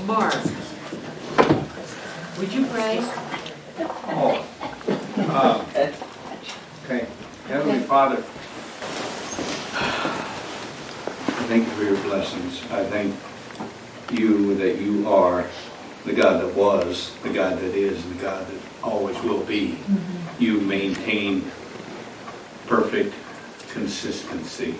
Mark, would you pray? Okay. Heavenly Father, I thank you for your blessings. I thank you that you are the God that was, the God that is, and the God that always will be. You maintain perfect consistency.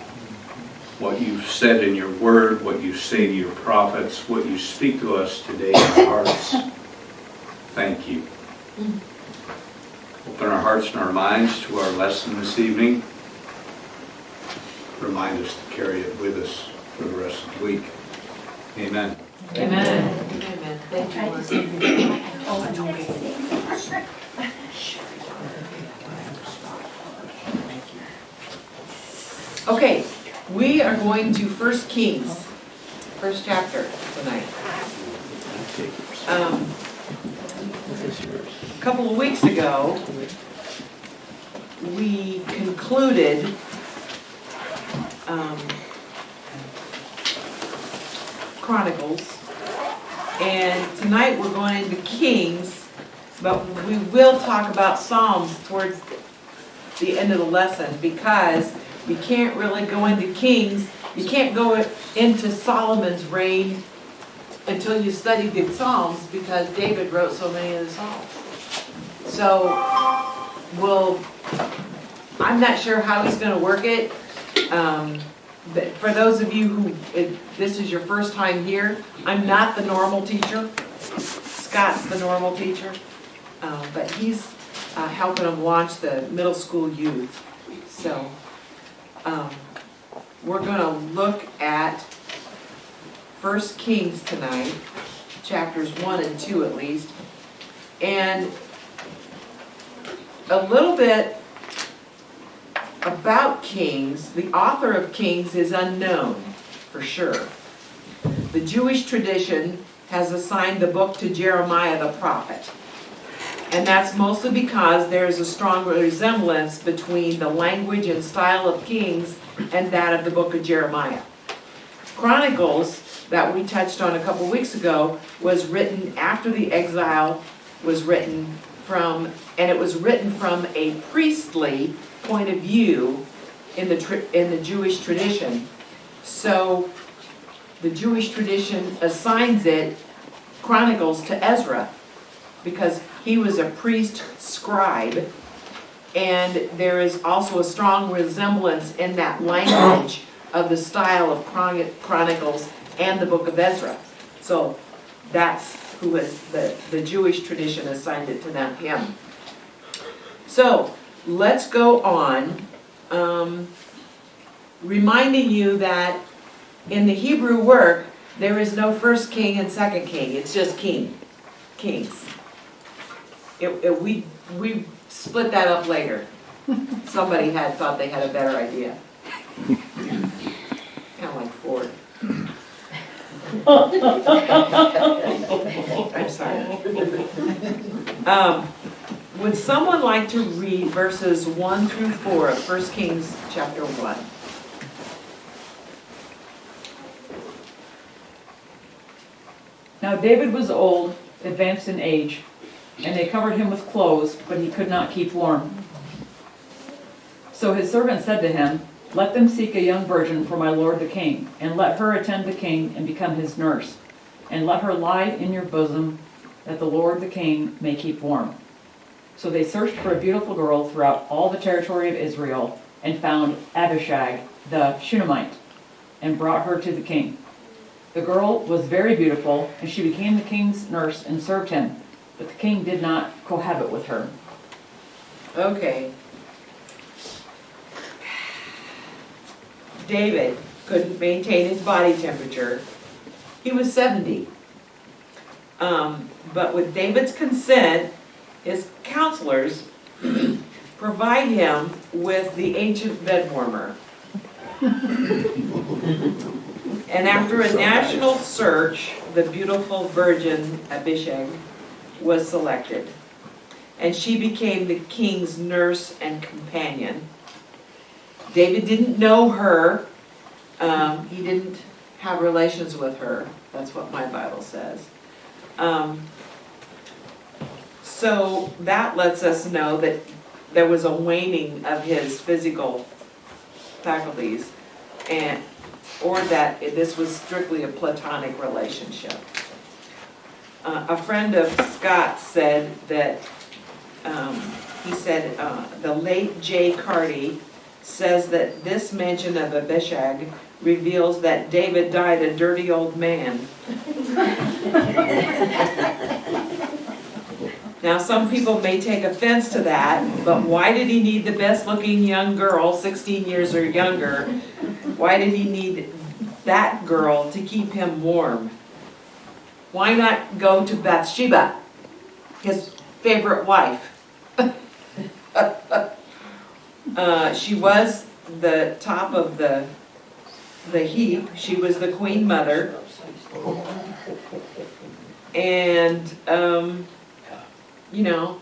What you've said in your word, what you say to your prophets, what you speak to us today in our hearts, thank you. Open our hearts and our minds to our lesson this evening. Remind us to carry it with us for the rest of the week. Amen. Amen. Amen. Thank you, Lord. Okay, we are going to 1Kings, first chapter tonight. A couple of weeks ago, we concluded Chronicles, and tonight we're going into Kings, but we will talk about Psalms towards the end of the lesson, because you can't really go into Kings, you can't go into Solomon's reign until you study the Psalms, because David wrote so many of the Psalms. So, I'm not sure how he's going to work it. But for those of you who, this is your first time here, I'm not the normal teacher. Scott's the normal teacher. But he's helping them launch the middle school youth. So, we're going to look at 1Kings tonight, chapters 1 and 2 at least. And a little bit about Kings. The author of Kings is unknown, for sure. The Jewish tradition has assigned the book to Jeremiah the prophet. And that's mostly because there is a strong resemblance between the language and style of Kings and that of the book of Jeremiah. Chronicles, that we touched on a couple weeks ago, was written after the exile was written from, and it was written from a priestly point of view in the Jewish tradition. So the Jewish tradition assigns it, Chronicles, to Ezra, because he was a priest scribe, and there is also a strong resemblance in that language of the style of Chronicles and the book of Ezra. So that's who is the Jewish tradition assigned it to him. So let's go on, reminding you that in the Hebrew work, there is no first king and second king. It's just kings. We split that up later. Somebody thought they had a better idea. Kind of like Ford. I'm sorry. Would someone like to read verses 1 through 4 of 1Kings chapter 1? Now David was old, advanced in age, and they covered him with clothes, but he could not keep warm. So his servant said to him, "Let them seek a young virgin for my lord the king, and let her attend the king and become his nurse, and let her lie in your bosom, that the lord the king may keep warm." So they searched for a beautiful girl throughout all the territory of Israel, and found Abishag the Shunammite, and brought her to the king. The girl was very beautiful, and she became the king's nurse and served him, but the king did not cohabit with her. Okay. David couldn't maintain his body temperature. He was 70. But with David's consent, his counselors provide him with the ancient bed warmer. And after a national search, the beautiful virgin Abishag was selected. And she became the king's nurse and companion. David didn't know her. He didn't have relations with her. That's what my Bible says. So that lets us know that there was a waning of his physical faculties, or that this was strictly a platonic relationship. A friend of Scott's said that, he said, the late J. Carty says that this mention of Abishag reveals that David died a dirty old man. Now, some people may take offense to that, but why did he need the best-looking young girl, 16 years or younger? Why did he need that girl to keep him warm? Why not go to Bathsheba, his favorite wife? She was the top of the heap. She was the queen mother. And, you know,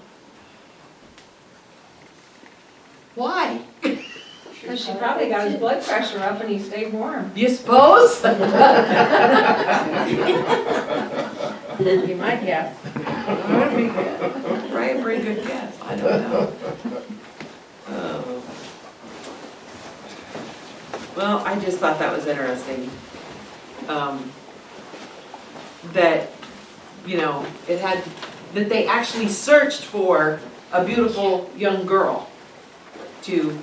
why? Because she probably got his blood pressure up and he stayed warm. You suppose? You might guess. Would be good. Right, pretty good guess. I don't know. Well, I just thought that was interesting. That, you know, that they actually searched for a beautiful young girl to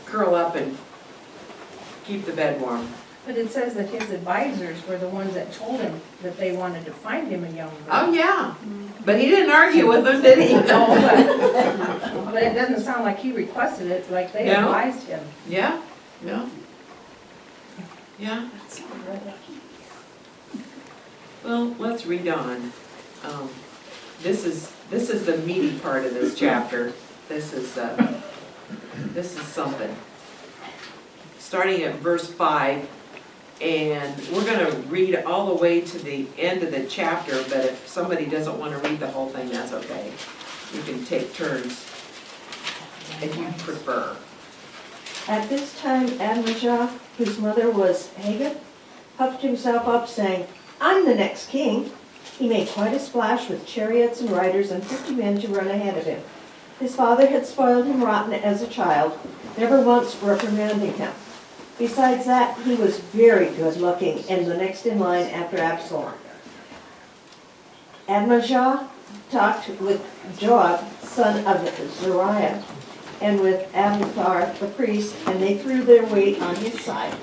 curl up and keep the bed warm. But it says that his advisors were the ones that told him that they wanted to find him a young girl. Oh, yeah. But he didn't argue with them, did he? No, but it doesn't sound like he requested it, like they No. advised him. Yeah, yeah. Yeah. Well, let's read on. This is the meaty part of this chapter. This is something. Starting at verse 5, and we're going to read all the way to the end of the chapter, but if somebody doesn't want to read the whole thing, that's okay. You can take turns if you prefer. At this time, Adonijah, whose mother was Haggith, puffed himself up, saying, "I'm the next king." He made quite a splash with chariots and riders and 50 men to run ahead of him. His father had spoiled him rotten as a child, never once reprimanding him. Besides that, he was very good looking and the next in line after Absalom. Adonijah talked with Joab, son of Zeruiah, and with Abiathar the priest, and they threw their weight on his side.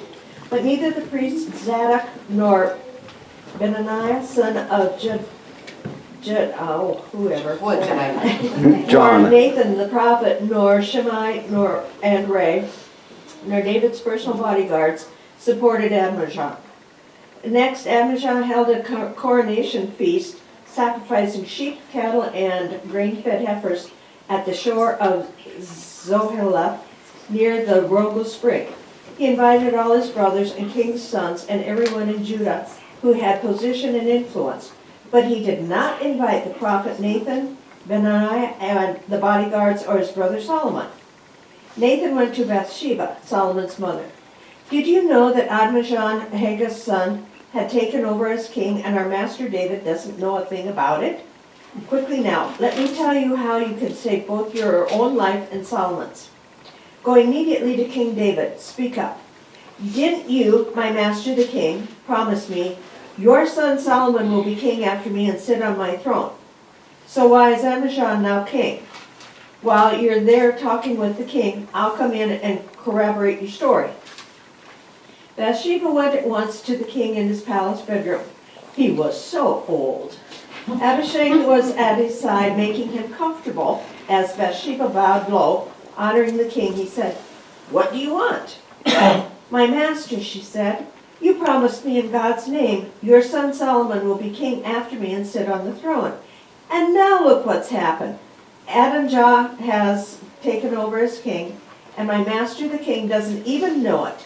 But neither the priest Zadok nor Benaniah, son of John. nor Nathan the prophet, nor Shimei, and Ray, nor David's personal bodyguards supported Adonijah. Next, Adonijah held a coronation feast, sacrificing sheep, cattle, and grain-fed heifers at the shore of Zoheleth, near the Rogel spring. He invited all his brothers and king's sons and everyone in Judah who had position and influence, but he did not invite the prophet Nathan, Benaiah, and the bodyguards or his brother Solomon. Nathan went to Bathsheba, Solomon's mother. "Did you know that Adonijah, Haggith's son, had taken over as king, and our master David doesn't know a thing about it? Quickly now, let me tell you how you can save both your own life and Solomon's. Go immediately to King David. Speak up. Didn't you, my master the king, promise me, your son Solomon will be king after me and sit on my throne? So why is Adonijah now king? While you're there talking with the king, I'll come in and corroborate your story." Bathsheba went at once to the king in his palace bedroom. He was so old. Abishag was at his side, making him comfortable. As Bathsheba bowed low, honoring the king, he said, "What do you want?" "My master," she said, "you promised me in God's name, your son Solomon will be king after me and sit on the throne. And now look what's happened. Adonijah has taken over as king, and my master the king doesn't even know it.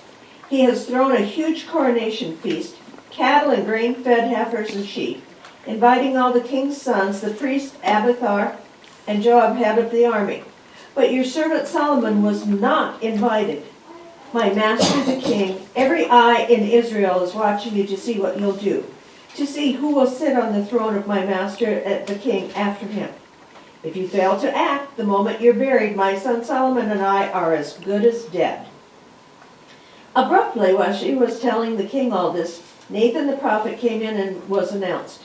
He has thrown a huge coronation feast, cattle and grain-fed heifers and sheep, inviting all the king's sons, the priest Abiathar, and Joab, head of the army. But your servant Solomon was not invited. My master the king, every eye in Israel is watching you to see what you'll do, to see who will sit on the throne of my master the king after him. If you fail to act, the moment you're buried, my son Solomon and I are as good as dead. Abruptly, while she was telling the king all this, Nathan the prophet came in and was announced.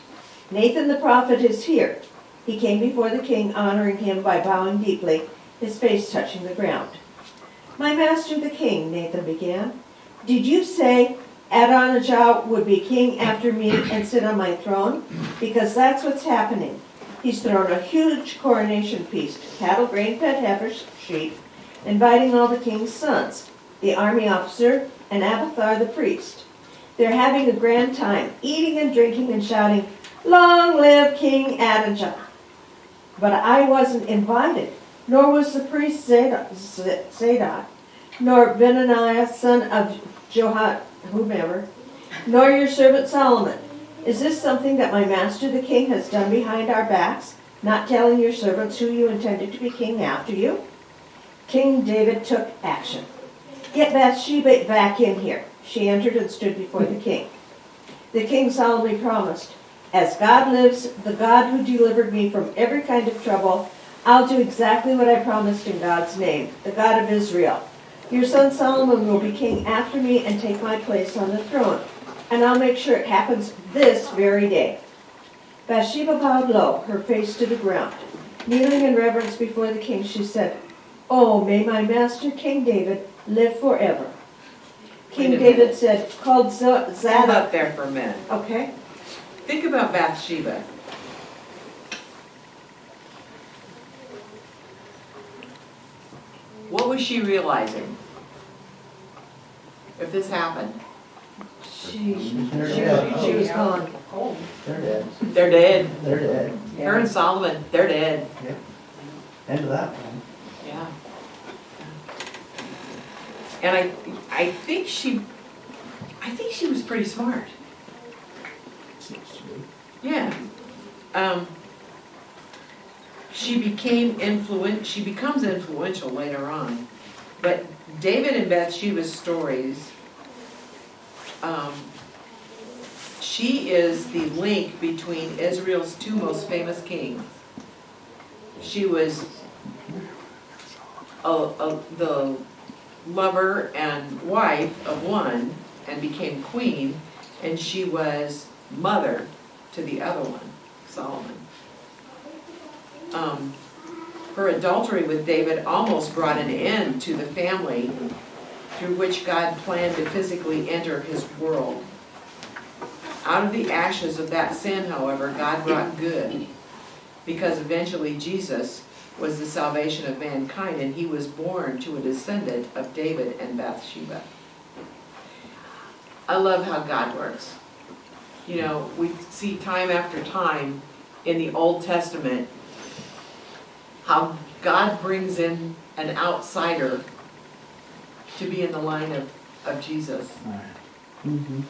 Nathan the prophet is here. He came before the king, honoring him by bowing deeply, his face touching the ground. My master the king, Nathan began, did you say Adonijah would be king after me and sit on my throne? Because that's what's happening. He's thrown a huge coronation feast, cattle, grain, fed heifers, sheep, inviting all the king's sons, the army officer, and Abiathar the priest. They're having a grand time, eating and drinking and shouting, "Long live King Adonijah!" But I wasn't invited, nor was the priest Zadok, nor Benaniah, son of whomever, nor your servant Solomon. Is this something that my master the king has done behind our backs, not telling your servants who you intended to be king after you? King David took action. Get Bathsheba back in here. She entered and stood before the king. The king solemnly promised, as God lives, the God who delivered me from every kind of trouble, I'll do exactly what I promised in God's name, the God of Israel. Your son Solomon will be king after me and take my place on the throne, and I'll make sure it happens this very day. Bathsheba bowed low, her face to the ground. Kneeling in reverence before the king, she said, "Oh, may my master King David live forever." King David said, called Hold Zadok. up there for a minute. Okay. Think about Bathsheba. What was she realizing if this happened? She was gone. Cold. They're dead. They're dead. They're dead. Her and Solomon, they're dead. End of that one. Yeah. And I think she was pretty smart. Yeah. She becomes influential later on. But David and Bathsheba's stories, she is the link between Israel's two most famous kings. She was the lover and wife of one and became queen, and she was mother to the other one, Solomon. Her adultery with David almost brought an end to the family through which God planned to physically enter his world. Out of the ashes of that sin, however, God brought good, because eventually Jesus was the salvation of mankind, and he was born to a descendant of David and Bathsheba. I love how God works. You know, we see time after time in the Old Testament how God brings in an outsider to be in the line of Jesus. Mm-hmm.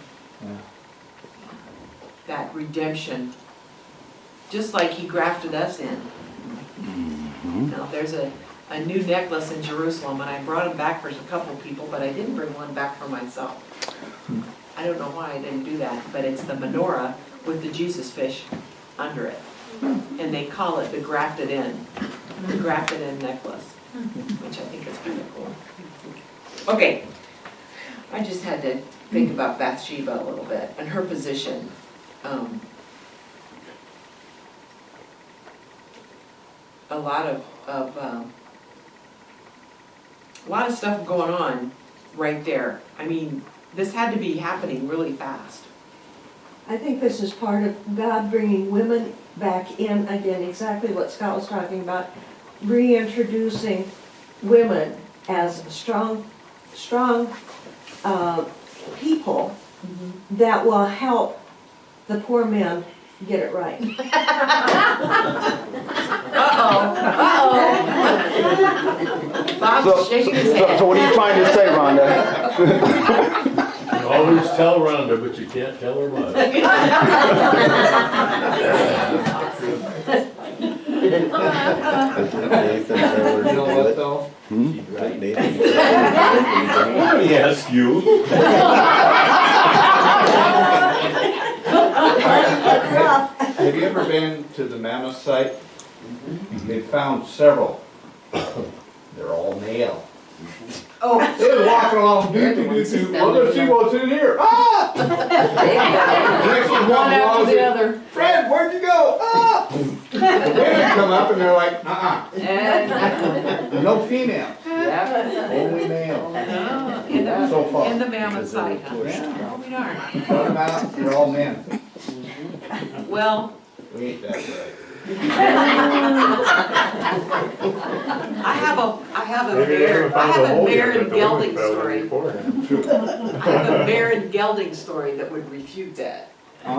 That redemption, just like he grafted us in. Now, there's a new necklace in Jerusalem, and I brought it back for a couple people, but I didn't bring one back for myself. I don't know why I didn't do that, but it's the menorah with the Jesus fish under it. And they call it the grafted in necklace, which I think is pretty cool. Okay, I just had to think about Bathsheba a little bit and her position. A lot of stuff going on right there. I mean, this had to be happening really fast. I think this is part of God bringing women back in again, exactly what Scott was talking about, reintroducing women as strong people that will help the poor men get it right. Bob's shaking his head. So what are you trying to say, Rhonda? You always tell Rhonda, but you can't tell her much. Nathan Taylor You know do what it. though? Let Nathan Taylor do it. Yes, you. Have you ever been to the Mammoth site? They found several. They're all male. Oh, They're walking along, well, let's see what's in here. Ah! The next one One comes after along, the says, other. Fred, where'd you go? Ah! The women come up and they're like, And, no female, yeah. only male. in the, So far. in the mammoth site, huh? Yeah. Oh, we darn. What about, they're all men. Well, We ain't that right. I have a Maybe they haven't found the hole yet Baron that the women gelding fell in story. beforehand. I have a Baron gelding story that would refute that. Oh.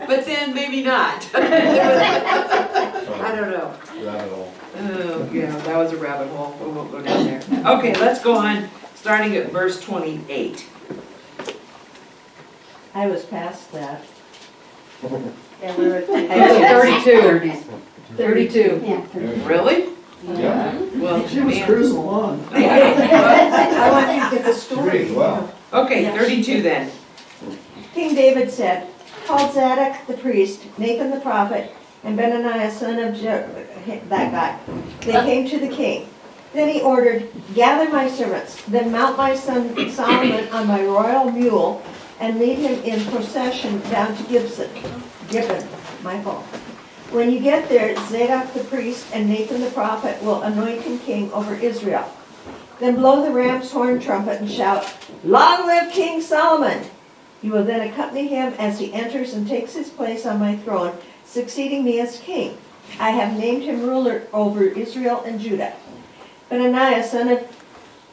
But then maybe not. I don't know. Rabbit hole. Oh, yeah, that was a rabbit hole. We won't go down there. Okay, let's go on, starting at verse 28. I was past that. Yeah, we were at the- It's 32. 32. Yeah. Really? Yeah. Well, She was man. cruising along. I want you to get the story. Pretty well. Okay, 32 then. King David said, called Zadok the priest, Nathan the prophet, and Benaniah son of that guy. They came to the king. Then he ordered, gather my servants, then mount my son Solomon on my royal mule, and lead him in procession down to Gibeon, my fault. When you get there, Zadok the priest and Nathan the prophet will anoint him king over Israel. Then blow the ram's horn trumpet and shout, long live King Solomon! You will then accompany him as he enters and takes his place on my throne, succeeding me as king. I have named him ruler over Israel and Judah. Benaniah, son of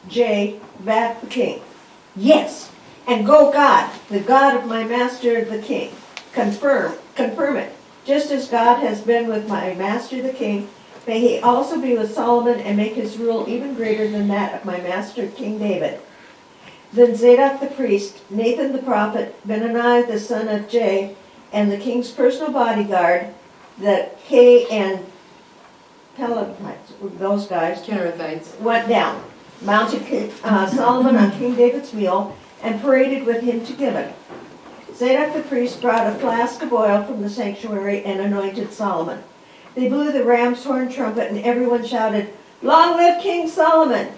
Jay, back the king. Yes, and go God, the God of my master the king. Confirm it. Just as God has been with my master the king, may he also be with Solomon and make his rule even greater than that of my master King David. Then Zadok the priest, Nathan the prophet, Benaniah the son of Jay, and the king's personal bodyguard, the K and Pelethites, those guys, Kerethites. went down, mounted Solomon on King David's mule, and paraded with him to Gibeon. Zadok the priest brought a flask of oil from the sanctuary and anointed Solomon. They blew the ram's horn trumpet, and everyone shouted, long live King Solomon!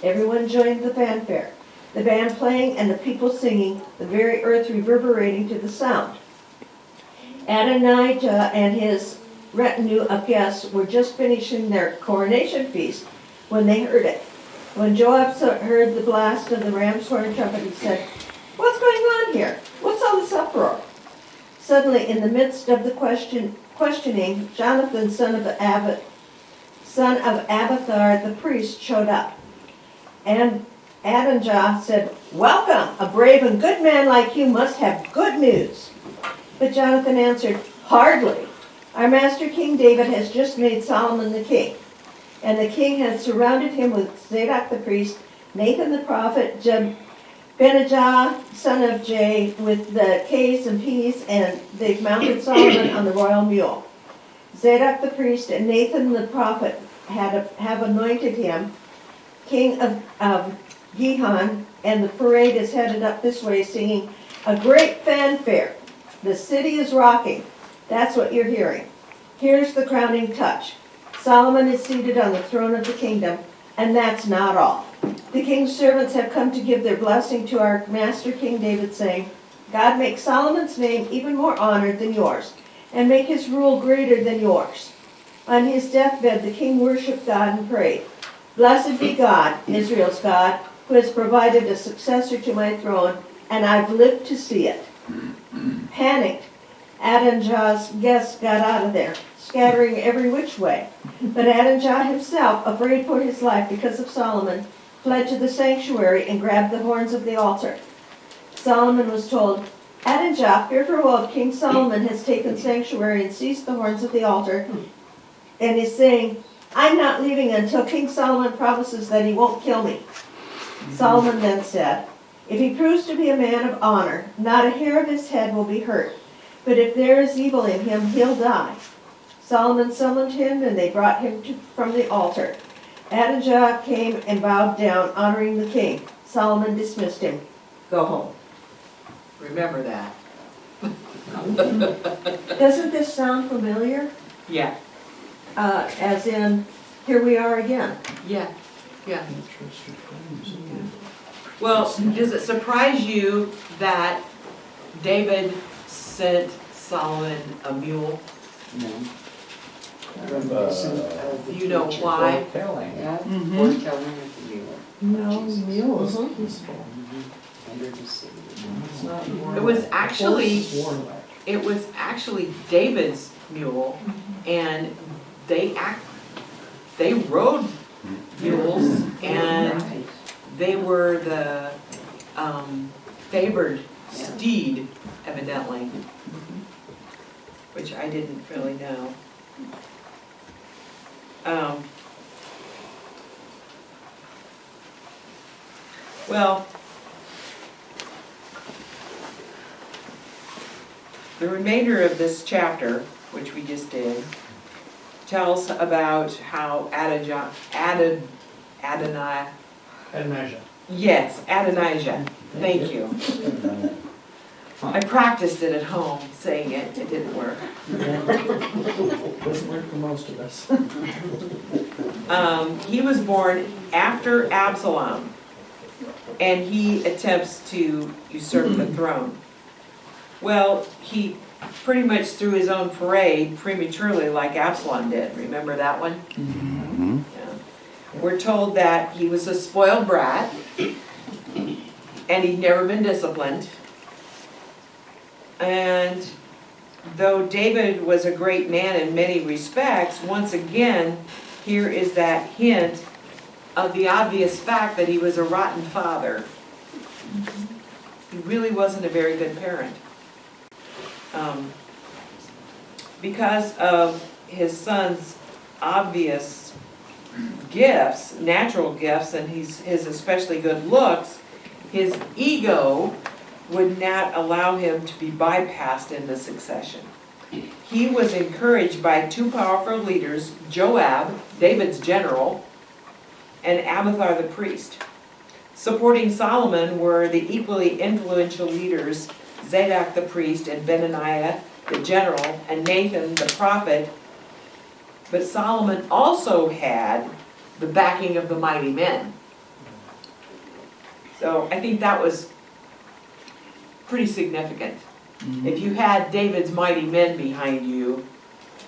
Everyone joined the fanfare, the band playing and the people singing, the very earth reverberating to the sound. Adonijah and his retinue of guests were just finishing their coronation feast when they heard it. When Joab heard the blast of the ram's horn trumpet, he said, what's going on here? What's all this uproar? Suddenly, in the midst of the questioning, Jonathan, son of Abiathar, the priest, showed up. And Adonijah said, welcome, a brave and good man like you must have good news. But Jonathan answered, hardly. Our master King David has just made Solomon the king. And the king had surrounded him with Zadok the priest, Nathan the prophet, Benijah, son of Jay, with the K's and P's, and they've mounted Solomon on the royal mule. Zadok the priest and Nathan the prophet have anointed him king of Gihon, and the parade is headed up this way singing a great fanfare. The city is rocking. That's what you're hearing. Here's the crowning touch. Solomon is seated on the throne of the kingdom, and that's not all. The king's servants have come to give their blessing to our master King David, saying, God make Solomon's name even more honored than yours, and make his rule greater than yours. On his deathbed, the king worshiped God and prayed, blessed be God, Israel's God, who has provided a successor to my throne, and I've lived to see it. Panicked, Adonijah's guests got out of there, scattering every which way. But Adonijah himself, afraid for his life because of Solomon, fled to the sanctuary and grabbed the horns of the altar. Solomon was told, Adonijah, fearful of King Solomon, has taken sanctuary and seized the horns of the altar, and is saying, I'm not leaving until King Solomon promises that he won't kill me. Solomon then said, if he proves to be a man of honor, not a hair of his head will be hurt. But if there is evil in him, he'll die. Solomon summoned him, and they brought him from the altar. Adonijah came and bowed down, honoring the king. Solomon dismissed him. Go home. Remember that. Doesn't this sound familiar? Yeah, As in, here we are again. yeah, yeah. Well, does it surprise you that David sent Solomon a mule? Do you know why? Telling. Yeah, Mhm. foretelling of the mule. No, mule is Mhm. peaceful. Under the city. It's not warlike. It was The actually- horse is warlike. It was actually David's mule, and they rode mules, and Right. they were the favored steed, evidently, which I didn't really know. Well, the remainder of this chapter, which we just did, tells about how Adonijah, yes, Adonijah, thank you. I practiced it at home, saying it, it didn't work. Doesn't work for most of us. He was born after Absalom, and he attempts to usurp the throne. Well, he pretty much threw his own parade prematurely like Absalom did. Remember that one? Yeah. We're told that he was a spoiled brat, and he'd never been disciplined. And though David was a great man in many respects, once again, here is that hint of the obvious fact that he was a rotten father. He really wasn't a very good parent. Because of his son's obvious gifts, natural gifts, and his especially good looks, his ego would not allow him to be bypassed in the succession. He was encouraged by two powerful leaders, Joab, David's general, and Abiathar the priest. Supporting Solomon were the equally influential leaders, Zadok the priest and Benaiah the general and Nathan the prophet. But Solomon also had the backing of the mighty men. So I think that was pretty significant. If you had David's mighty men behind you,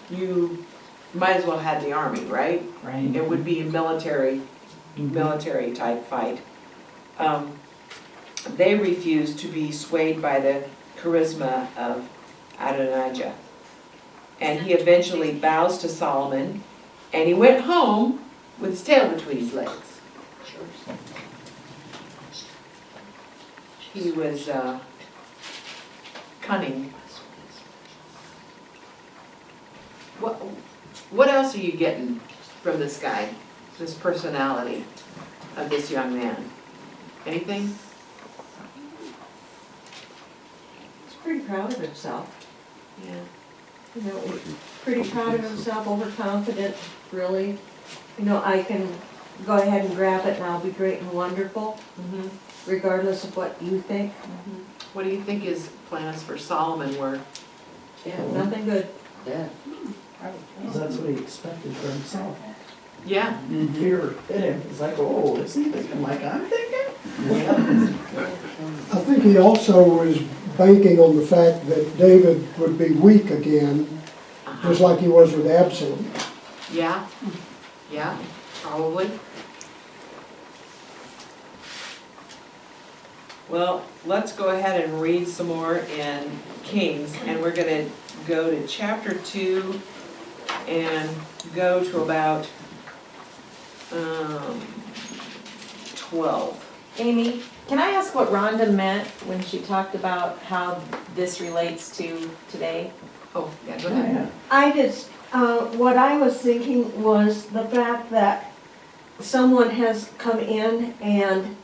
you might as well have the army, right? Right. It would be a military type fight. They refused to be swayed by the charisma of Adonijah. And he eventually bows to Solomon, and he went home with his tail between his legs. He was cunning. What else are you getting from this guy, this personality of this young man? Anything? He's pretty proud of himself. Yeah. You know, pretty proud of himself, overconfident, really. You know, I can go ahead and grab it and I'll be great and wonderful, regardless of what you think. What do you think his plans for Solomon were? Yeah, Nothing good. yeah. Because that's what he expected for himself. Yeah. Fear hit him. He's like, oh, is he thinking like I'm thinking? I think he also was banking on the fact that David would be weak again, just like he was with Absalom. Yeah. Yeah, probably. Well, let's go ahead and read some more in Kings, and we're going to go to chapter 2 and go to about 12. Amy, can I ask what Rhonda meant when she talked about how this relates to today? Oh, yeah, go Oh, ahead. yeah. I just, what I was thinking was the fact that someone has come in and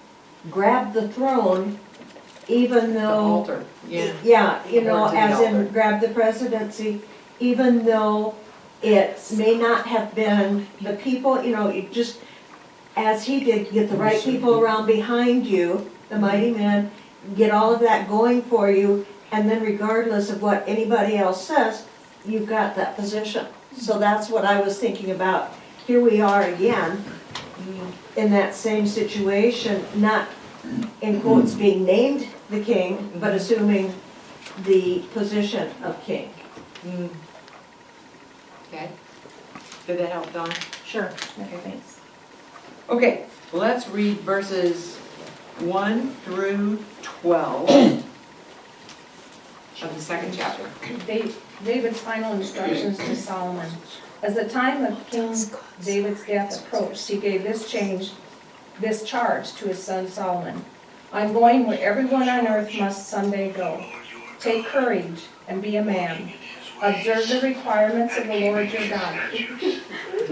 grabbed the throne, even The though, altar, yeah. yeah, you know, Or to the as in altar. grabbed the presidency, even though it may not have been the people, it just, as he did, get the right people around behind you, the mighty men, get all of that going for you, and then regardless of what anybody else says, you've got that position. So that's what I was thinking about. Here we are again, in that same situation, not in quotes being named the king, but assuming the position of king. Okay. Did that help, Dawn? Sure, okay, thanks. Okay, let's read verses 1 through 12 of the second chapter. David's final instructions to Solomon. As the time of King David's death approached, he gave this charge to his son Solomon. I'm going where everyone on earth must someday go. Take courage and be a man. Observe the requirements of the Lord your God.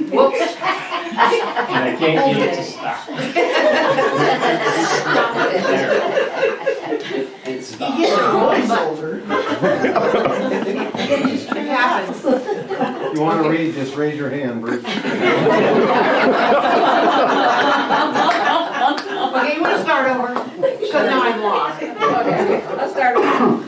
Whoops. And I can't get it to stop. It stopped. It happens. If you want to read, just raise your hand, Bruce. Okay, you want to start over? Because now I'm lost. Okay, I'll start again.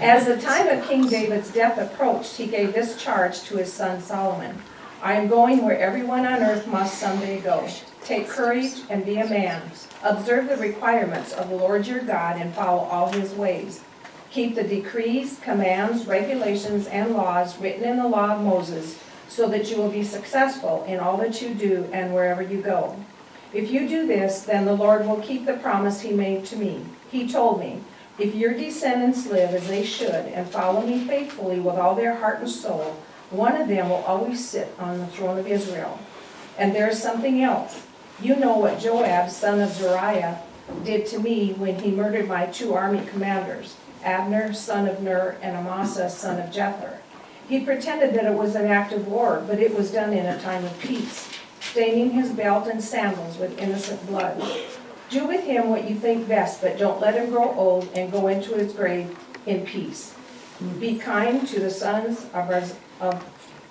As the time of King David's death approached, he gave this charge to his son Solomon. I am going where everyone on earth must someday go. Take courage and be a man. Observe the requirements of the Lord your God and follow all his ways. Keep the decrees, commands, regulations, and laws written in the law of Moses, so that you will be successful in all that you do and wherever you go. If you do this, then the Lord will keep the promise he made to me. He told me, if your descendants live as they should and follow me faithfully with all their heart and soul, one of them will always sit on the throne of Israel. And there is something else. You know what Joab, son of Zeruiah, did to me when he murdered my 2 army commanders, Abner, son of Ner, and Amasa, son of Jether. He pretended that it was an act of war, but it was done in a time of peace, staining his belt and sandals with innocent blood. Do with him what you think best, but don't let him grow old and go into his grave in peace. Be kind to the sons of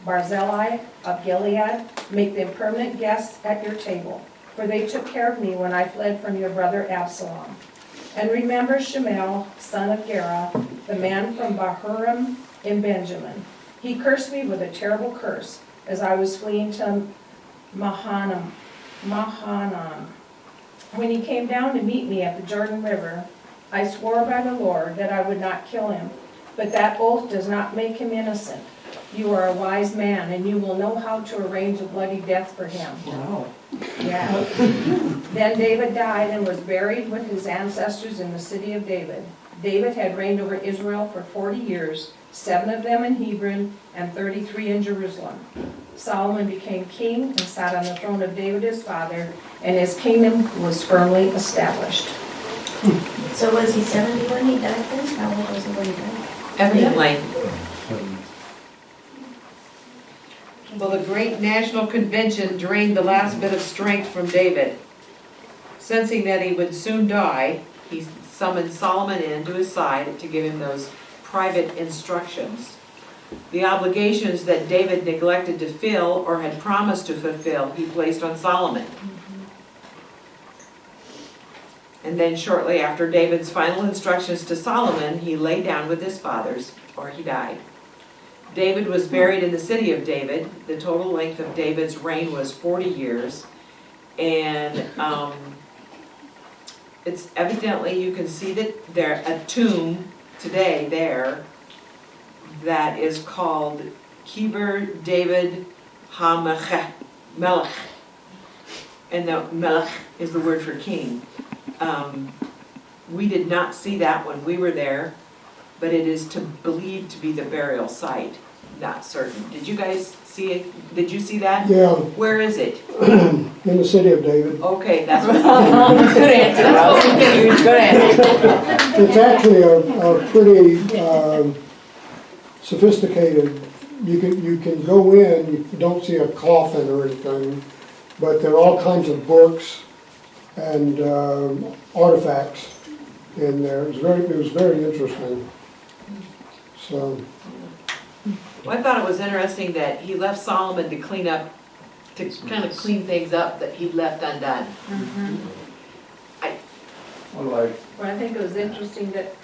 Barzillai of Gilead. Make them permanent guests at your table, for they took care of me when I fled from your brother Absalom. And remember Shemuel, son of Gera, the man from Bahurim in Benjamin. He cursed me with a terrible curse as I was fleeing to Mahanaim. When he came down to meet me at the Jordan River, I swore by the Lord that I would not kill him, but that oath does not make him innocent. You are a wise man, and you will know how to arrange a bloody death for him. Wow. Yeah. Then David died and was buried with his ancestors in the city of David. David had reigned over Israel for 40 years, 7 of them in Hebron and 33 in Jerusalem. Solomon became king and sat on the throne of David his father, and his kingdom was firmly established. So was he 70 when he died then? How old was he when he died? Evidently. Well, the great national convention drained the last bit of strength from David. Sensing that he would soon die, he summoned Solomon in to his side to give him those private instructions. The obligations that David neglected to fill or had promised to fulfill, he placed on Solomon. And then shortly after David's final instructions to Solomon, he lay down with his fathers, or he died. David was buried in the city of David. The total length of David's reign was 40 years. And it's evidently, you can see that there a tomb today there that is called Kiver David HaMelech. And the Melech is the word for king. We did not see that when we were there, but it is believed to be the burial site. Not certain. Did you guys see it? Did you see that? Yeah, Where is it? in the city of David. Okay, that's what. Good answer, That's what we figured. Good answer. It's actually a pretty sophisticated. You can go in. You don't see a coffin or anything, but there are all kinds of books and artifacts in there. It was very interesting. So. Well, I thought it was interesting that he left Solomon to clean up, to kind of clean things up that he'd left undone. Well, I think it was interesting that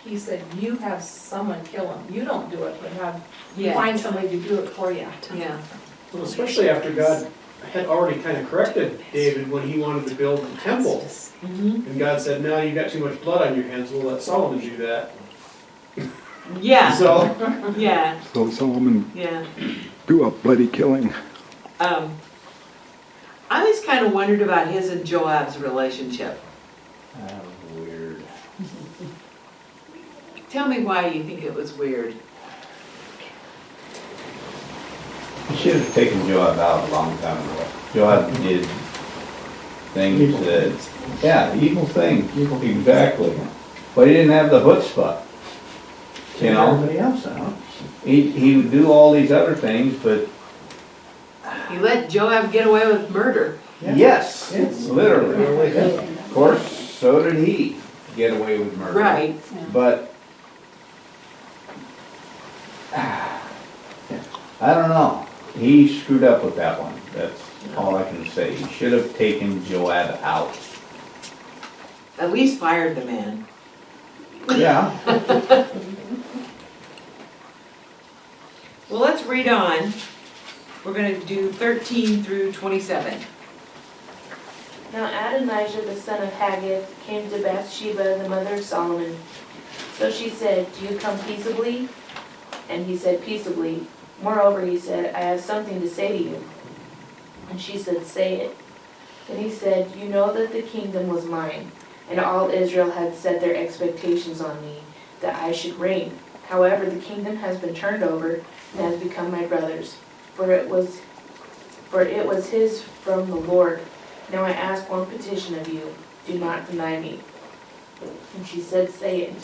he said, you have someone kill him. You don't do it, but you Yeah. find somebody to do it for you. Yeah. Well, especially after God had already kind of corrected David when he wanted to build the temple. Mhm. And God said, now you got too much blood on your hands, we'll let Solomon do that. Yeah, So, yeah, So Solomon yeah. do a bloody killing. I always kind of wondered about his and Joab's relationship. Weird. Tell me why you think it was weird. He should have taken Joab out a long time ago. Joab did things that, yeah, evil things, exactly. But he didn't have the chutzpah. You know, Everybody else, huh? he would do all these other things, but He let Joab get away with murder. yes, Yes. literally. Of course, so did he get away with murder. Right. But I don't know. He screwed up with that one. That's all I can say. He should have taken Joab out. At least fired the man. Yeah. Well, let's read on. We're going to do 13 through 27. Now Adonijah the son of Haggith came to Bathsheba, the mother of Solomon. So she said, do you come peaceably? And he said, peaceably. Moreover, he said, I have something to say to you. And she said, say it. Then he said, you know that the kingdom was mine, and all Israel had set their expectations on me, that I should reign. However, the kingdom has been turned over and has become my brother's, for it was his from the Lord. Now I ask one petition of you, do not deny me. And she said, say it.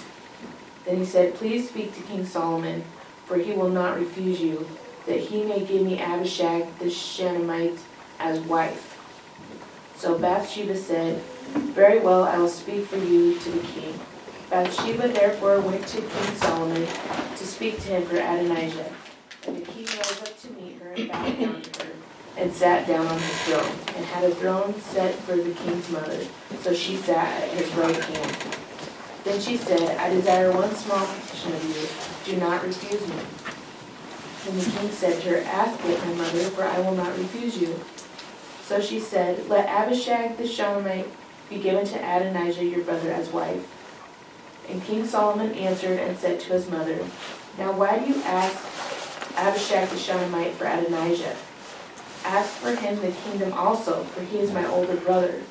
Then he said, please speak to King Solomon, for he will not refuse you, that he may give me Abishag the Shunammite as wife. So Bathsheba said, very well, I will speak for you to the king. Bathsheba therefore went to King Solomon to speak to him for Adonijah. And the king rose up to meet her and bowed down to her, and sat down on his throne, and had a throne set for the king's mother. So she sat at his right hand. Then she said, I desire one small petition of you. Do not refuse me. And the king said to her, ask it, my mother, for I will not refuse you. So she said, let Abishag the Shunammite be given to Adonijah your brother as wife. And King Solomon answered and said to his mother, now why do you ask Abishag the Shunammite for Adonijah? Ask for him the kingdom also, for he is my older brother.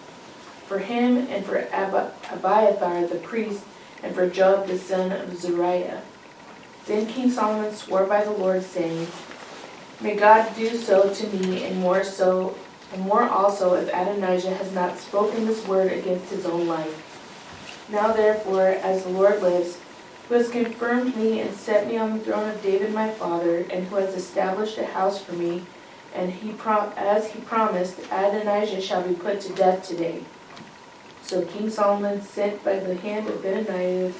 For him and for Abiathar the priest, and for Joab the son of Zeruiah. Then King Solomon swore by the Lord, saying, may God do so to me, and more also, if Adonijah has not spoken this word against his own life. Now therefore, as the Lord lives, who has confirmed me and set me on the throne of David my father, and who has established a house for me, and as he promised, Adonijah shall be put to death today. So King Solomon sent by the hand of Benaiah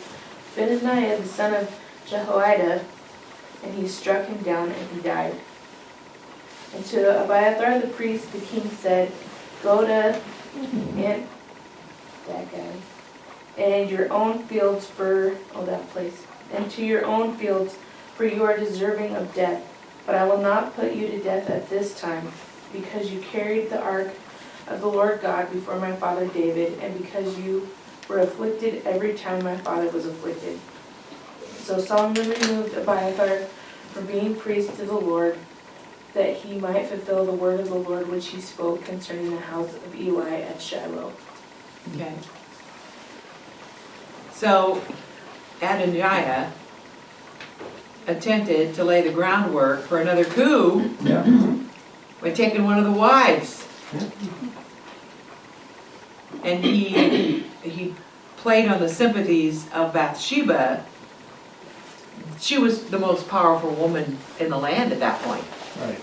the son of Jehoiada, and he struck him down, and he died. And to Abiathar the priest the king said, go to and your own fields and to your own fields, for you are deserving of death. But I will not put you to death at this time, because you carried the ark of the Lord God before my father David, and because you were afflicted every time my father was afflicted. So Solomon removed Abiathar from being priest to the Lord, that he might fulfill the word of the Lord which he spoke concerning the house of Eli at Shiloh. Okay. So Adonijah attempted to lay the groundwork for another coup by taking one of the wives. And he played on the sympathies of Bathsheba. She was the most powerful woman in the land at that point. right.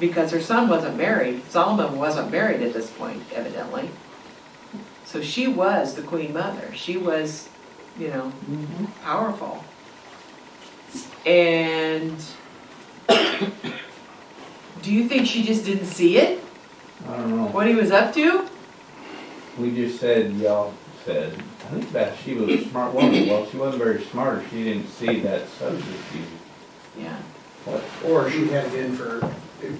Because her son wasn't married. Solomon wasn't married at this point, evidently. So she was the queen mother. She was, powerful. And do you think she just didn't see it, I don't know. what he was up to? We just said, y'all said, I think Bathsheba was a smart woman. Well, she wasn't very smart if she didn't see that substitute. Yeah. Or she had it in for,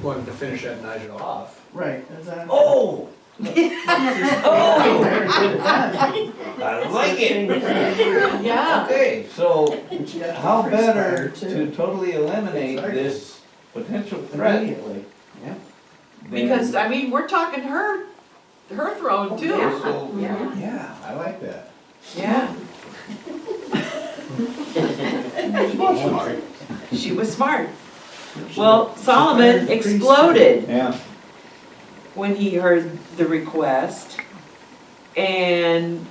wanted to finish Adonijah off. Right, exactly. Oh! Oh! I like it! Yeah. Okay, so And she got the how priest better fired, too. to totally eliminate Exactly. this potential threat? Immediately, yeah. than- Because, I mean, we're talking her throne too. So, Yeah. yeah, I like that. Yeah, She's smart. she was smart. Well, Solomon exploded Yeah. when he heard the request. And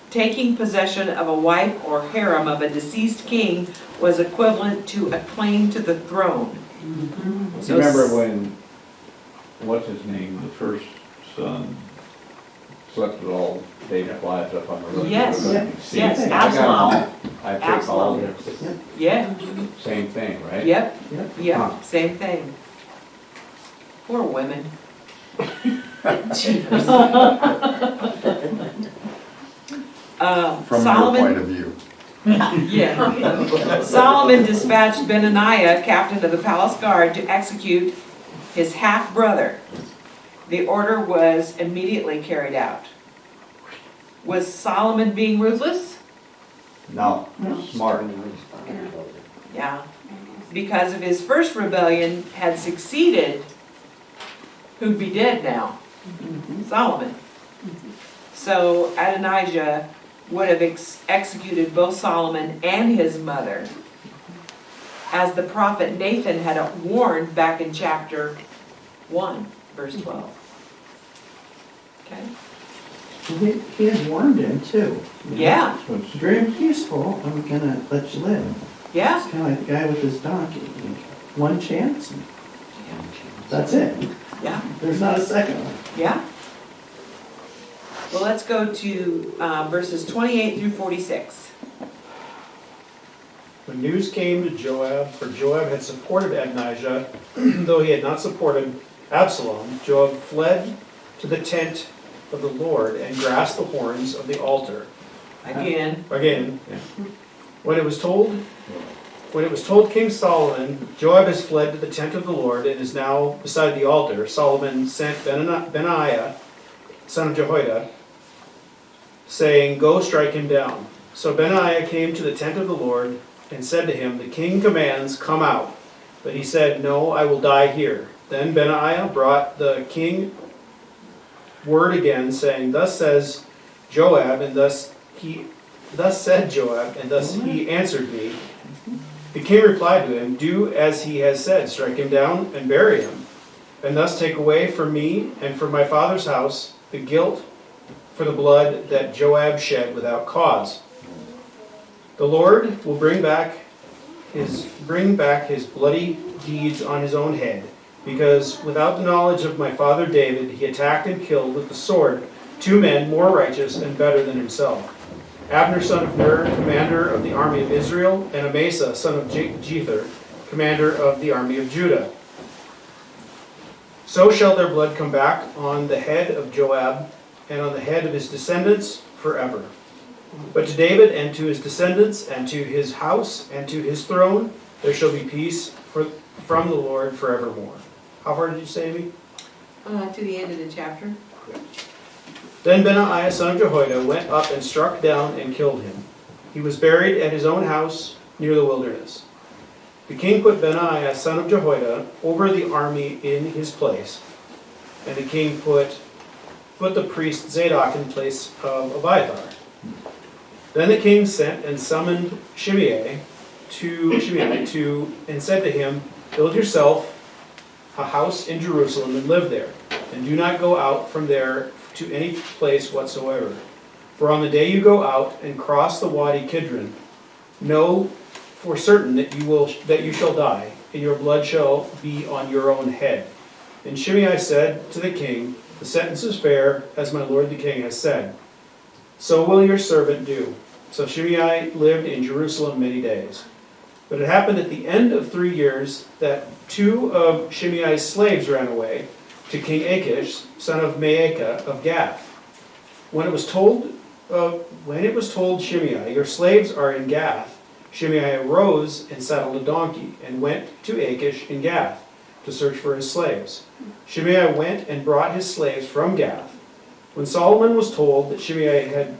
taking possession of a wife or harem of a deceased king was equivalent to a claim to the throne. So Remember when, what's his name, the first son, slept with all David's wives up on the roof? Yes, See, yes, I got 'em all. Absalom. I picked all Absalom. this. Yeah, Same thing, right? yep, Huh. yep, same thing. Poor women. From your Solomon, point of view. yeah. Solomon dispatched Benaniah, captain of the palace guard, to execute his half-brother. The order was immediately carried out. Was Solomon being ruthless? No, smart. Yeah. Because if his first rebellion had succeeded, who'd be dead now? Solomon. So Adonijah would have executed both Solomon and his mother, as the prophet Nathan had warned back in chapter 1, verse 12. Okay? He had warned him too. You know? Yeah, It's very peaceful, I'm gonna let you live. yeah, It's kinda like the guy with his donkey. One chance, and that's it. yeah, There's not a second one. yeah. Well, let's go to verses 28 through 46. When news came to Joab, for Joab had supported Adonijah, though he had not supported Absalom, Joab fled to the tent of the Lord and grasped the horns of the altar. Again, Again, when it was told King Solomon, Joab has fled to the tent of the Lord and is now beside the altar, Solomon sent Benaiah, son of Jehoiada, saying, "Go strike him down." So Benaiah came to the tent of the Lord and said to him, "The king commands, come out." But he said, "No, I will die here." Then Benaiah brought the king word again, saying, "Thus says Joab, and thus said Joab, and thus he answered me." The king replied to him, "Do as he has said, strike him down and bury him, and thus take away from me and from my father's house the guilt for the blood that Joab shed without cause. The Lord will bring back his bloody deeds on his own head, because without the knowledge of my father David, he attacked and killed with the sword 2 men more righteous and better than himself. Abner son of Ner, commander of the army of Israel, and Amasa son of Jether, commander of the army of Judah. So shall their blood come back on the head of Joab and on the head of his descendants forever. But to David and to his descendants and to his house and to his throne there shall be peace from the Lord forevermore." How far did you say, Amy? to the end of the chapter. Then Benaiah son of Jehoiada went up and struck down and killed him. He was buried at his own house near the wilderness. The king put Benaiah son of Jehoiada over the army in his place, and the king put the priest Zadok in place of Abiathar. Then the king sent and summoned Shimei and said to him, "Build yourself a house in Jerusalem and live there, and do not go out from there to any place whatsoever. For on the day you go out and cross the Wadi Kidron, know for certain that you shall die, and your blood shall be on your own head." And Shimei said to the king, "The sentence is fair, as my lord the king has said. So will your servant do." So Shimei lived in Jerusalem many days. But it happened at the end of 3 years that 2 of Shimei's slaves ran away to King Achish, son of Maacah of Gath. When it was told Shimei, your slaves are in Gath, Shimei arose and saddled a donkey and went to Achish in Gath to search for his slaves. Shimei went and brought his slaves from Gath. When Solomon was told that Shimei had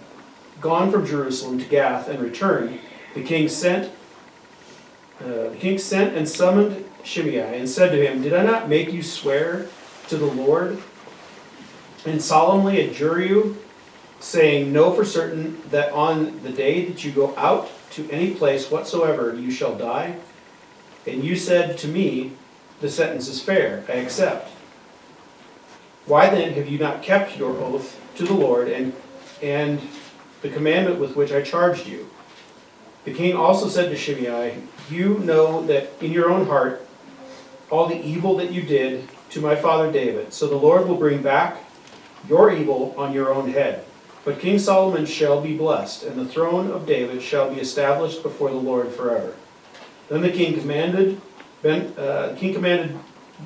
gone from Jerusalem to Gath and returned, the king sent and summoned Shimei and said to him, "Did I not make you swear to the Lord and solemnly adjure you, saying, know for certain that on the day that you go out to any place whatsoever you shall die? And you said to me, the sentence is fair, I accept. Why then have you not kept your oath to the Lord and the commandment with which I charged you?" The king also said to Shimei, "You know that in your own heart all the evil that you did to my father David, so the Lord will bring back your evil on your own head. But King Solomon shall be blessed, and the throne of David shall be established before the Lord forever." Then the king commanded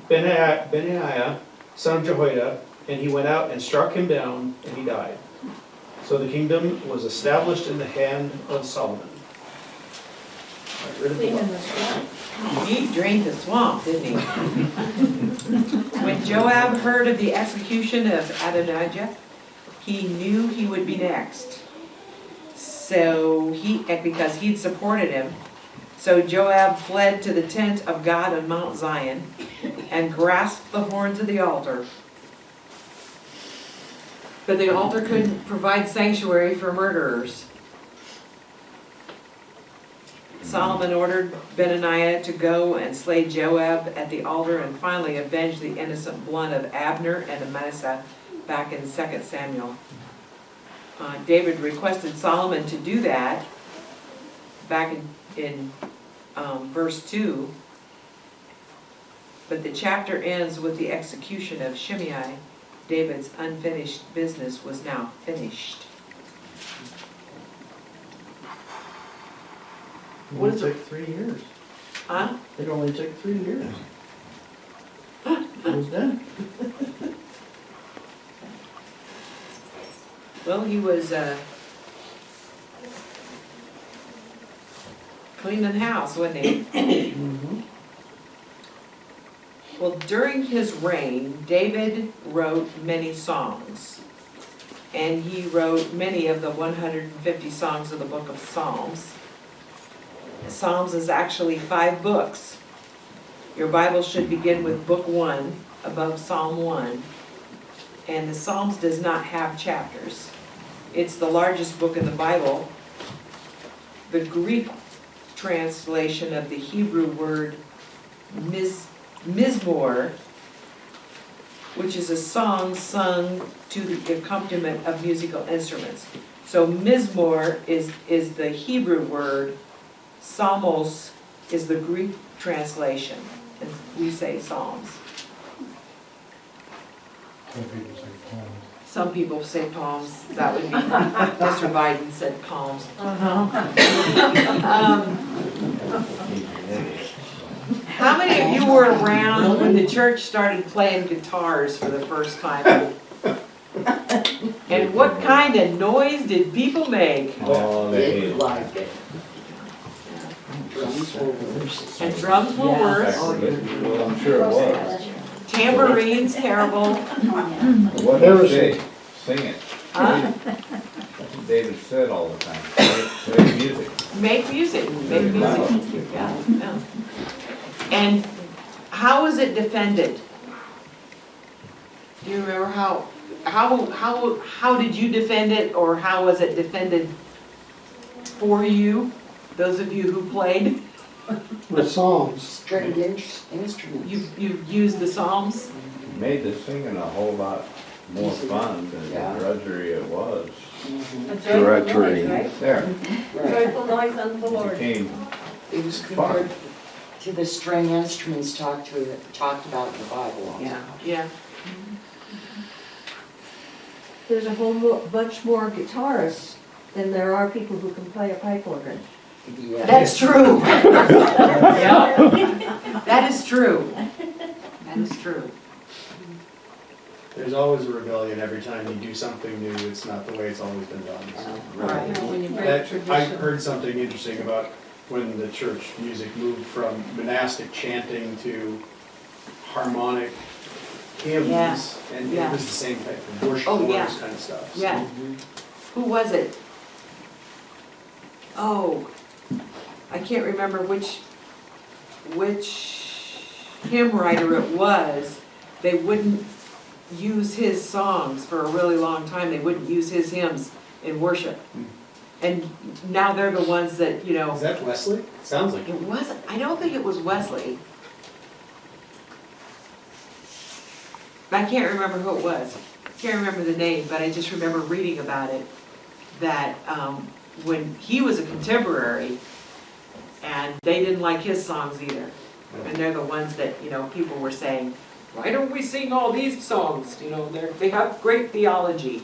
Benaiah, son of Jehoiada, and he went out and struck him down, and he died. So the kingdom was established in the hand of Solomon. Got rid of the law. He drained the swamp, didn't he? When Joab heard of the execution of Adonijah, he knew he would be next. Because he'd supported him. So Joab fled to the tent of God on Mount Zion and grasped the horns of the altar. But the altar couldn't provide sanctuary for murderers. Solomon ordered Benaiah to go and slay Joab at the altar and finally avenge the innocent blood of Abner and Amasa back in 2 Samuel. David requested Solomon to do that back in verse 2. But the chapter ends with the execution of Shimei. David's unfinished business was now finished. It only took 3 years. Huh? It only took 3 years. It was done. Well, he was cleaning the house, wasn't he? Mm-hmm. Well, during his reign, David wrote many songs. And he wrote many of the 150 songs of the book of Psalms. Psalms is actually 5 books. Your Bible should begin with book 1, above Psalm 1. And the Psalms does not have chapters. It's the largest book in the Bible. The Greek translation of the Hebrew word mizmor, which is a song sung to the accompaniment of musical instruments. So mizmor is the Hebrew word. Psalmos is the Greek translation, and we say psalms. Some people say palms. That would be Mr. Biden said palms. How many of you were around when the church started playing guitars for the first time? And what kind of noise did people make? Oh, they Didn't like it. Drums were worse. And drums were worse. Well, I'm sure it was. Tambourines, terrible. What did he say? Sing it. Huh? That's what David said all the time. Play music. Make music, make music. Yeah, yeah. And how was it defended? Do you remember how did you defend it, or how was it defended for you? Those of you who played? With psalms. Stringed instruments. You used the Psalms? Made the singing a whole lot more fun than the drudgery it was. Treachery. There. Joyful noise unto the Lord. Became It was compared to the string instruments talked about in the Bible. Yeah. There's a whole bunch more guitarists than there are people who can play a pipe organ. Yeah. That's true. Yeah. That is true. That is true. There's always a rebellion every time you do something new. It's not the way it's always been done. So. Right. When you break That, I tradition. heard something interesting about when the church music moved from monastic chanting to harmonic hymns, Yeah. and Yeah. it was the same type of worship Oh, yeah. chorus kind of stuff. So. Yeah. Who was it? Oh, I can't remember which hymn writer it was. They wouldn't use his songs for a really long time. They wouldn't use his hymns in worship. And now they're the ones that, you know. Is that Wesley? It sounds like It wasn't, I don't think it was Wesley. I can't remember who it was. Can't remember the name, but I just remember reading about it, that when he was a contemporary, and they didn't like his songs either. And they're the ones that, you know, people were saying, why don't we sing all these songs? You know, they have great theology.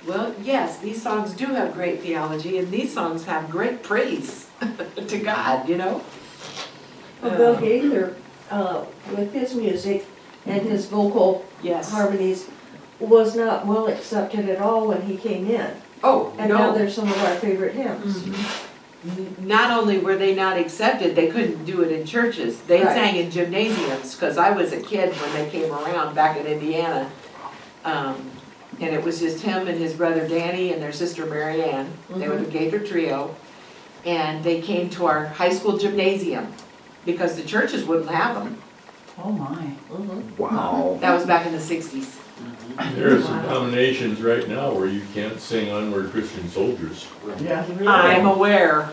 Well, yes, these songs do have great theology, and these songs have great praise to God, you know? Well, Bill Gaither, with his music and his vocal Yes. harmonies, was not well accepted at all when he came in. Oh, And now no. they're some of our favorite hymns. Not only were they not accepted, they couldn't do it in churches. They Right. sang in gymnasiums, because I was a kid when they came around back in Indiana. And it was just him and his brother Danny and their sister Mary Ann. They were the Gaither Trio. And they came to our high school gymnasium, because the churches wouldn't have them. Oh, my. Wow. That was back in the 60s. There are some combinations right now where you can't sing Onward Christian Soldiers. Yeah. I'm aware.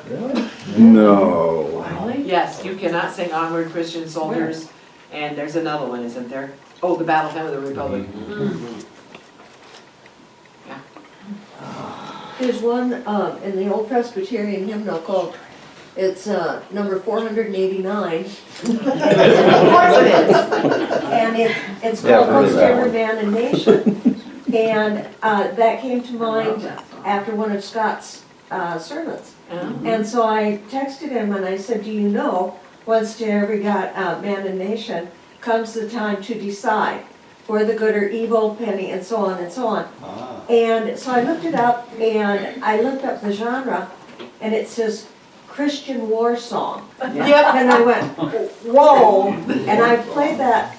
No. Yes, you cannot sing Onward Christian Soldiers. And there's another one, isn't there? Oh, the Battle Hymn of the Republic. There's one in the old Presbyterian hymnal called, it's number 489. Of course it is. And it's Yeah, called I've heard of Most that Every one. Man in Nation. And that came to mind after one of Scott's sermons. And so I texted him and I said, do you know, once to every man and nation comes the time to decide for the good or evil, penny, and so on and so on. And so I looked it up, and I looked up the genre, and it says Christian war song. Yep. And I went, whoa! And I've played that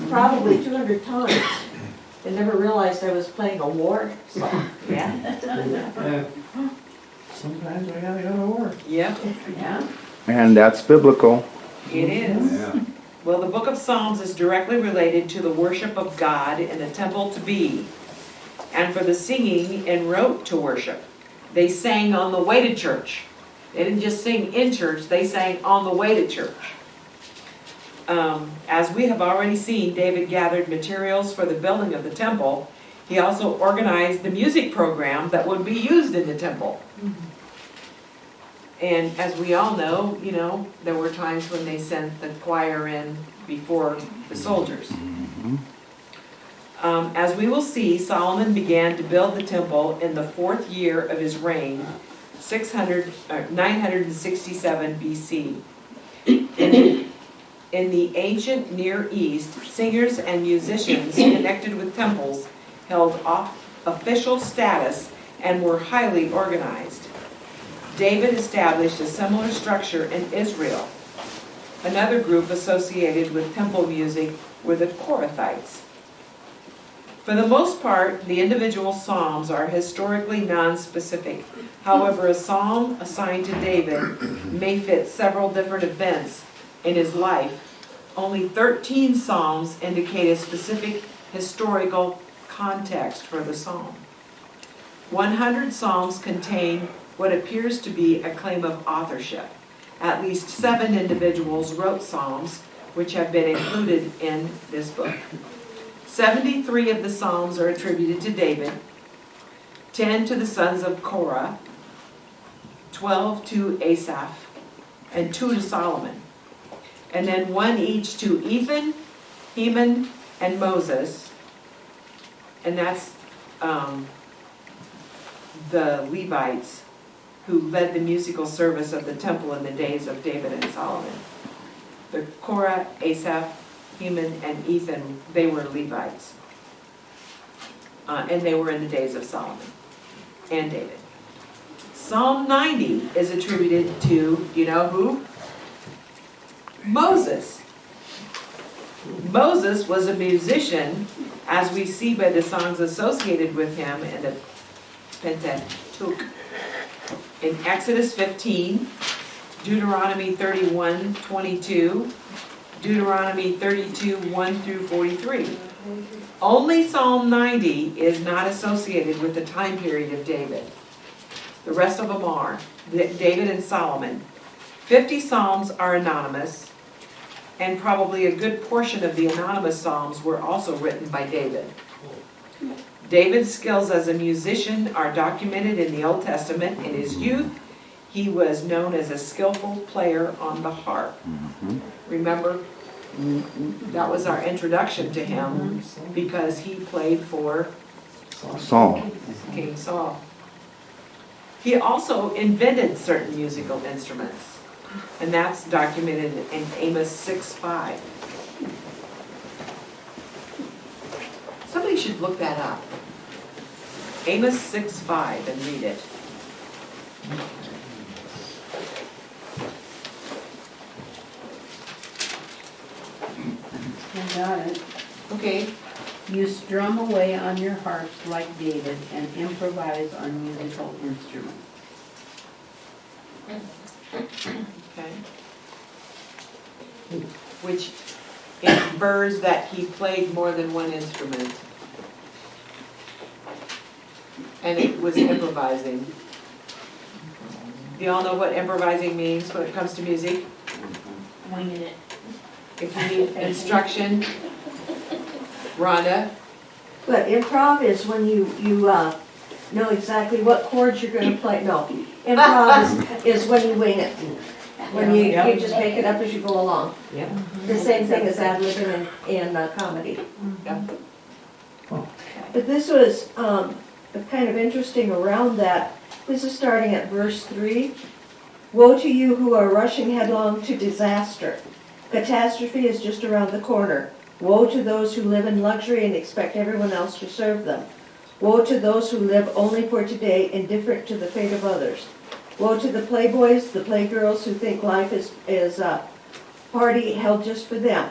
probably 200 times, and never realized I was playing a war song. Yeah. Sometimes we gotta go to war. Yep. Yeah. And that's biblical. It is. Yeah. Well, the book of Psalms is directly related to the worship of God in the temple to be, and for the singing en route to worship. They sang on the way to church. They didn't just sing in church, they sang on the way to church. As we have already seen, David gathered materials for the building of the temple. He also organized the music program that would be used in the temple. And as we all know, you know, there were times when they sent the choir in before the soldiers. As we will see, Solomon began to build the temple in the 4th year of his reign, 967 BC. In the ancient Near East, singers and musicians connected with temples held official status and were highly organized. David established a similar structure in Israel. Another group associated with temple music were the Korathites. For the most part, the individual psalms are historically non-specific. However, a psalm assigned to David may fit several different events in his life. Only 13 psalms indicate a specific historical context for the psalm. 100 psalms contain what appears to be a claim of authorship. At least 7 individuals wrote psalms, which have been included in this book. 73 of the psalms are attributed to David, 10 to the sons of Korah, 12 to Asaph, and 2 to Solomon. And then 1 each to Ethan, Heman, and Moses. And that's the Levites. who led the musical service of the temple in the days of David and Solomon. The Korah, Asaph, Heman, and Ethan, they were Levites. And they were in the days of Solomon and David. Psalm 90 is attributed to, you know who? Moses. Moses was a musician, as we see by the songs associated with him in the Pentateuch. In Exodus 15, Deuteronomy 31:22, Deuteronomy 32:1 through 43. Only Psalm 90 is not associated with the time period of David. The rest of them are, David and Solomon. 50 psalms are anonymous, and probably a good portion of the anonymous psalms were also written by David. David's skills as a musician are documented in the Old Testament. In his youth, he was known as a skillful player on the harp. Remember, that was our introduction to him, because he played for Saul. King Saul. He also invented certain musical instruments, and that's documented in Amos 6:5. Somebody should look that up. Amos 6:5 and read it. I got it. Okay. You strum away on your harps like David and improvise on musical instruments. Okay. Which infers that he played more than one instrument. And it was improvising. Do y'all know what improvising means when it comes to music? Winging it. If you need instruction, Rhonda? But improv is when you know exactly what chords you're gonna play. No, improv is when you wing it. When you just make it up as you go along. Yep. The same thing as ad-libbing in comedy. Yep. But this was kind of interesting around that. This is starting at verse 3. Woe to you who are rushing headlong to disaster. Catastrophe is just around the corner. Woe to those who live in luxury and expect everyone else to serve them. Woe to those who live only for today, indifferent to the fate of others. Woe to the playboys, the playgirls who think life is a party held just for them.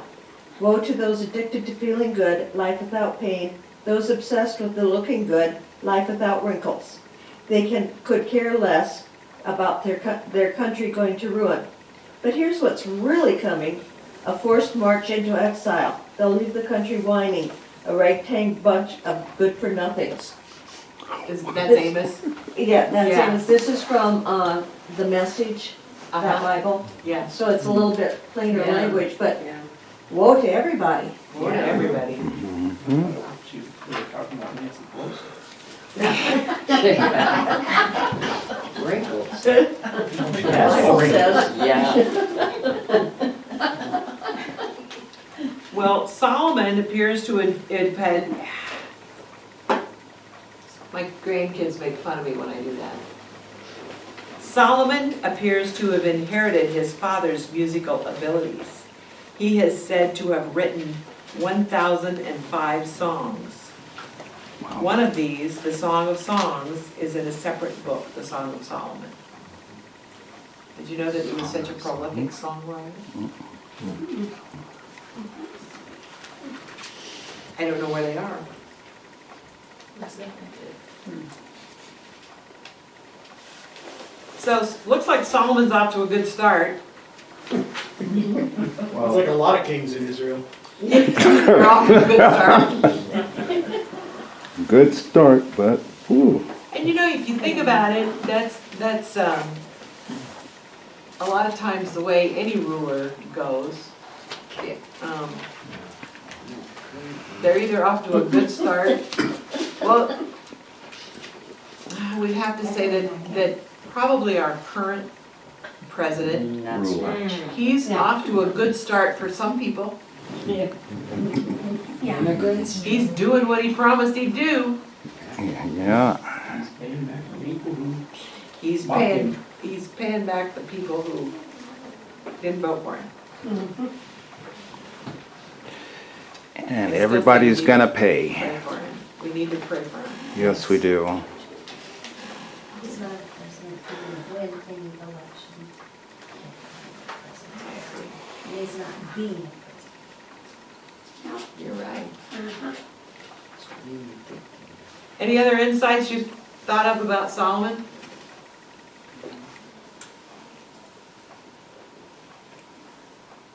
Woe to those addicted to feeling good, life without pain. Those obsessed with the looking good, life without wrinkles. They could care less about their country going to ruin. But here's what's really coming: a forced march into exile. They'll leave the country whining, a ragtag bunch of good-for-nothings. That's Amos? Yeah, that's Yeah. Amos. This is from the Message, that Bible. Yeah. So it's a little bit plainer Yeah. language, but woe to everybody. Woe to everybody. She was talking about Nancy Pelosi. Wrinkles. Bible says. Yeah. Well, Solomon appears to have had, my grandkids make fun of me when I do that. Solomon appears to have inherited his father's musical abilities. He is said to have written 1,005 songs. One of these, the Song of Songs, is in a separate book, the Song of Solomon. Did you know that he was such a prolific songwriter? I don't know where they are. So, looks like Solomon's off to a good start. It's like a lot of kings in Israel. They're off to a good start. Good start, but whew. And you know, if you think about it, that's a lot of times the way any ruler goes. They're either off to a good start. Well, we'd have to say that probably our current president, Not so much. he's off to a good start for some people. Immigrants? He's doing what he promised he'd do. Yeah. He's paying back the people who didn't vote for him. And everybody's gonna pay. Pray for him. We need to pray for him. Yes, we do. He's not a president who would win any election. He is not being a president. You're right. Any other insights you thought of about Solomon?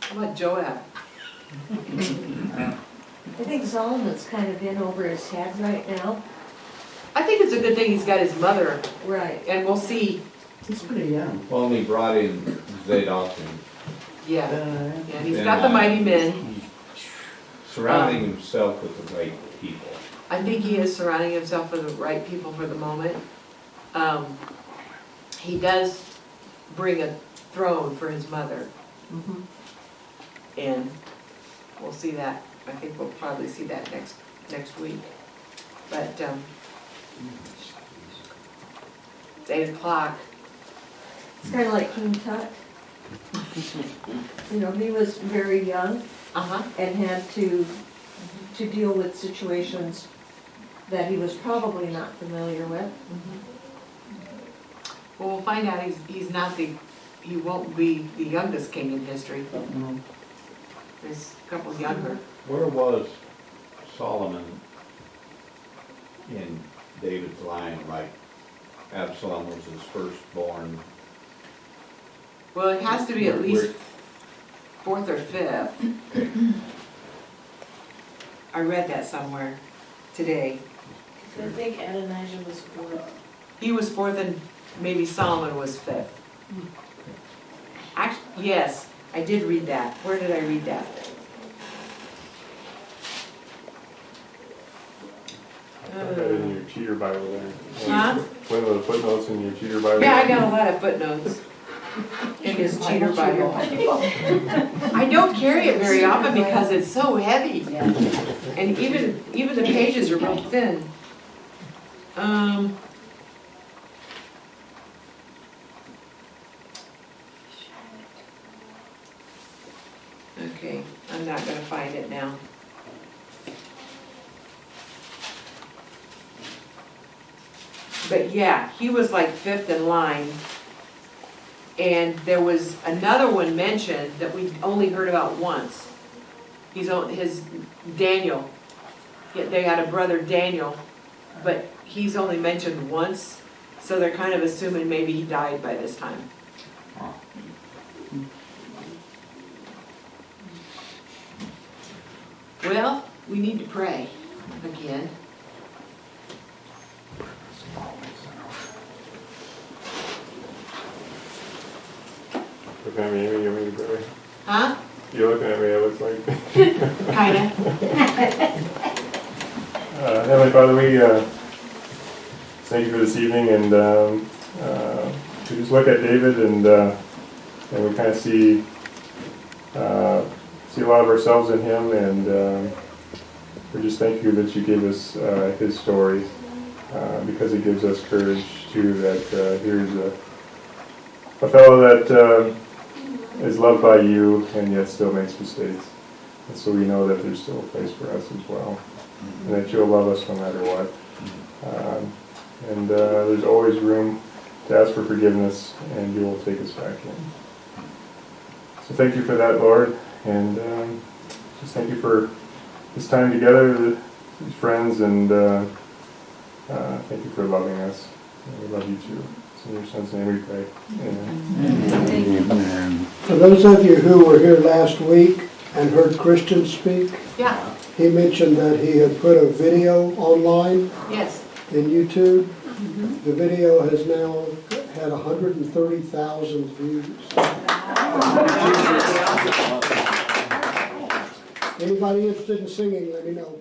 How about Joab? I think Solomon's kind of in over his head right now. I think it's a good thing he's got his mother, Right. and we'll see. He's pretty young. Well, and he brought in Zadok and Yeah, and he's got the mighty men. surrounding himself with the right people. I think he is surrounding himself with the right people for the moment. He does bring a throne for his mother, and we'll see that. I think we'll probably see that next week. But it's 8 o'clock. It's kind of like King Tut. You know, he was very young and had to deal with situations that he was probably not familiar with. Well, we'll find out he won't be the youngest king in history. There's a couple younger. Where was Solomon in David's line? Like Absalom was his firstborn. Well, it has to be at least 4th or 5th. I read that somewhere today. So I think Adonijah was 4th. He was 4th and maybe Solomon was 5th. Actually, yes, I did read that. Where did I read that? Put that in your cheater Bible there. Huh? One of the footnotes in your cheater Bible. Yeah, I got a lot of footnotes in his cheater Bible. I don't carry it very often because it's so heavy. And even the pages are real thin. Okay, I'm not gonna find it now. But yeah, he was like 5th in line. And there was another one mentioned that we only heard about once. His Daniel. They had a brother Daniel, but he's only mentioned once. So they're kind of assuming maybe he died by this time. Well, we need to pray again. Looking at me, Amy, you want me to pray? Huh? You're looking at me, it looks like. Kinda. Heavenly Father, we thank you for this evening, and we just look at David, and we kind of see a lot of ourselves in him, and we just thank you that you gave us his story, because it gives us courage too, that here's a fellow that is loved by you and yet still makes mistakes. And so we know that there's still a place for us as well, and that you'll love us no matter what. And there's always room to ask for forgiveness, and you will take us back in. So thank you for that, Lord, and just thank you for this time together as friends, and thank you for loving us. And we love you too. It's in your Son's name we pray. Amen. For those of you who were here last week and heard Christian speak, Yeah. he mentioned that he had put a video online Yes. in YouTube. The video has now had 130,000 views. Anybody interested in singing, let me know.